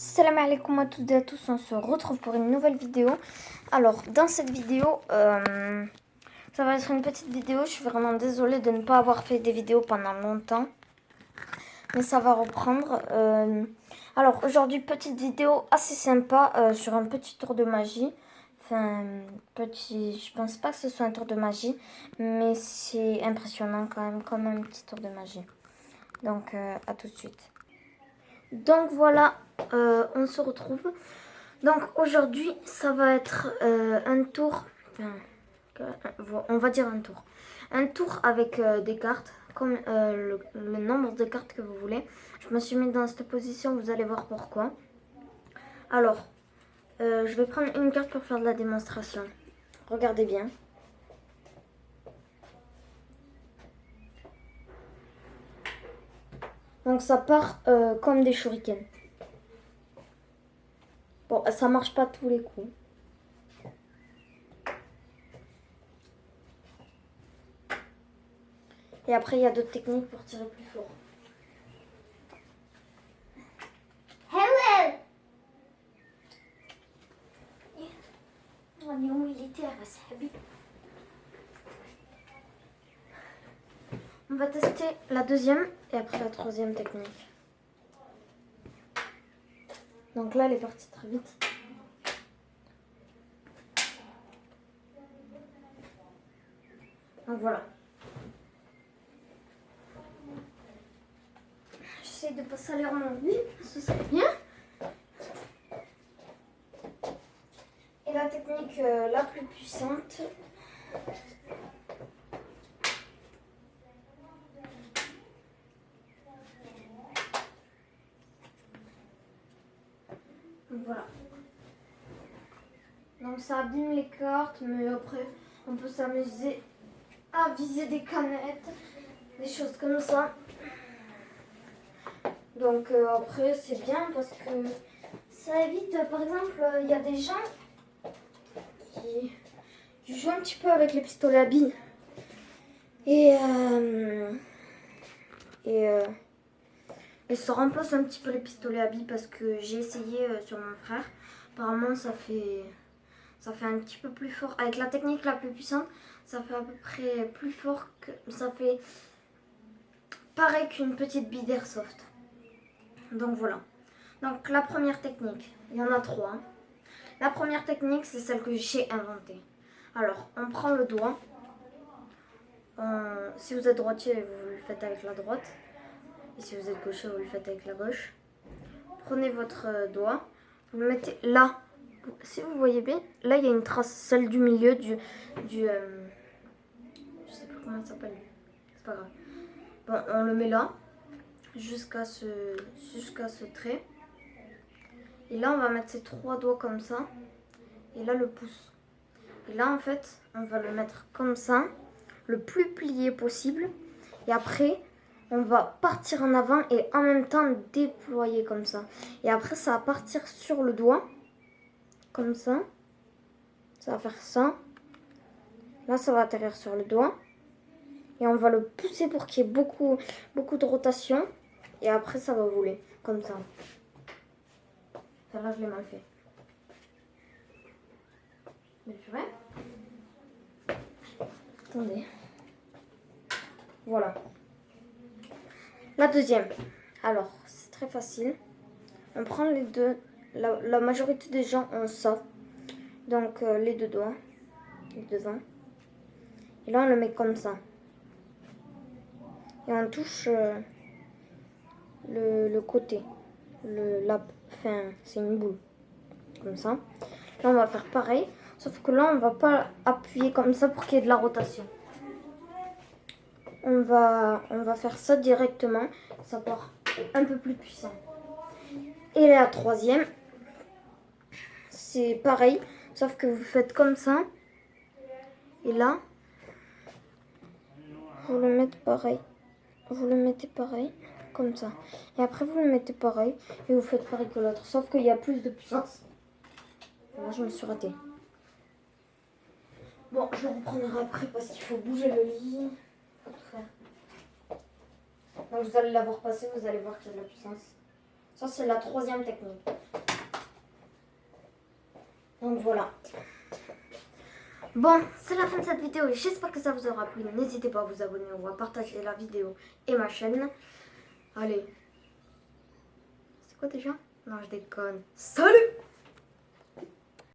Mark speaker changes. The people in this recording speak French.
Speaker 1: Salam alaikum à toutes et à tous, on se retrouve pour une nouvelle vidéo. Alors dans cette vidéo, ça va être une petite vidéo. Je suis vraiment désolée de ne pas avoir fait des vidéos pendant longtemps, mais ça va reprendre. Alors aujourd'hui, petite vidéo assez sympa sur un petit tour de magie. Enfin, je pense pas que ce soit un tour de magie, mais c'est impressionnant quand même, comme un petit tour de magie. Donc à tout de suite. Donc voilà, on se retrouve. Donc aujourd'hui, ça va être un tour, on va dire un tour. Un tour avec des cartes, comme le nombre de cartes que vous voulez. Je me suis mis dans cette position, vous allez voir pourquoi. Alors, je vais prendre une carte pour faire de la démonstration. Regardez bien. Donc ça part comme des shurikens. Bon, ça marche pas tous les coups. Et après, il y a d'autres techniques pour tirer plus fort. Hello! اليوم militaire, on va tester la deuxième et après la troisième technique. Donc là, elle est partie très vite. Donc voilà. J'essaie de pas salir mon nez, ce serait bien. Et la technique la plus puissante. Donc voilà. Donc ça abîme les cartes, mais après on peut s'amuser à viser des canettes, des choses comme ça. Donc après c'est bien parce que ça évite, par exemple, il y a des gens qui jouent un petit peu avec les pistolets à billes. Et ça remplace un petit peu les pistolets à billes parce que j'ai essayé sur mon frère. Apparemment ça fait un petit peu plus fort. Avec la technique la plus puissante, ça fait à peu près plus fort que... Ça fait pareil qu'une petite bille d'airsoft. Donc voilà. Donc la première technique, il y en a trois. Hein. La première technique, c'est celle que j'ai inventée. Alors, on prend le doigt. Si vous êtes droitier, vous le faites avec la droite. Et si vous êtes gaucher, vous le faites avec la gauche. Prenez votre doigt. Vous le mettez là. Si vous voyez bien, là, il y a une trace. Celle du milieu je sais plus comment ça s'appelle. C'est pas grave. Bon, on le met là. Jusqu'à ce trait. Et là, on va mettre ces trois doigts comme ça. Et là, le pouce. Et là, en fait, on va le mettre comme ça, le plus plié possible. Et après, on va partir en avant et en même temps déployer comme ça. Et après, ça va partir sur le doigt, comme ça. Ça va faire ça. Là, ça va atterrir sur le doigt. Et on va le pousser pour qu'il y ait beaucoup de rotation. Et après, ça va voler, comme ça. Là, je l'ai mal fait. Mais tu vois ? Attendez. Voilà. La deuxième. Alors, c'est très facile. On prend les deux. La majorité des gens ont ça. Donc, les deux doigts. Les devant. Et là, on le met comme ça. Et on touche le côté. Enfin, c'est une boule. Comme ça. Là, on va faire pareil. Sauf que là, on va pas appuyer comme ça pour qu'il y ait de la rotation. On va faire ça directement. Ça part un peu plus puissant. Et la troisième, c'est pareil. Sauf que vous faites comme ça. Et là, vous le mettez pareil. Vous le mettez pareil. Comme ça. Et après, vous le mettez pareil. Et vous faites pareil que l'autre. Sauf qu'il y a plus de puissance. Là, je me suis ratée. Bon, je le reprendrai après parce qu'il faut bouger le lit. Faut tout faire. Donc vous allez l'avoir passé, vous allez voir qu'il y a de la puissance. Ça, c'est la troisième technique. Donc voilà. Bon, c'est la fin de cette vidéo et j'espère que ça vous aura plu. N'hésitez pas à vous abonner ou à partager la vidéo et ma chaîne. Allez. C'est quoi déjà? Non, je déconne. Salut!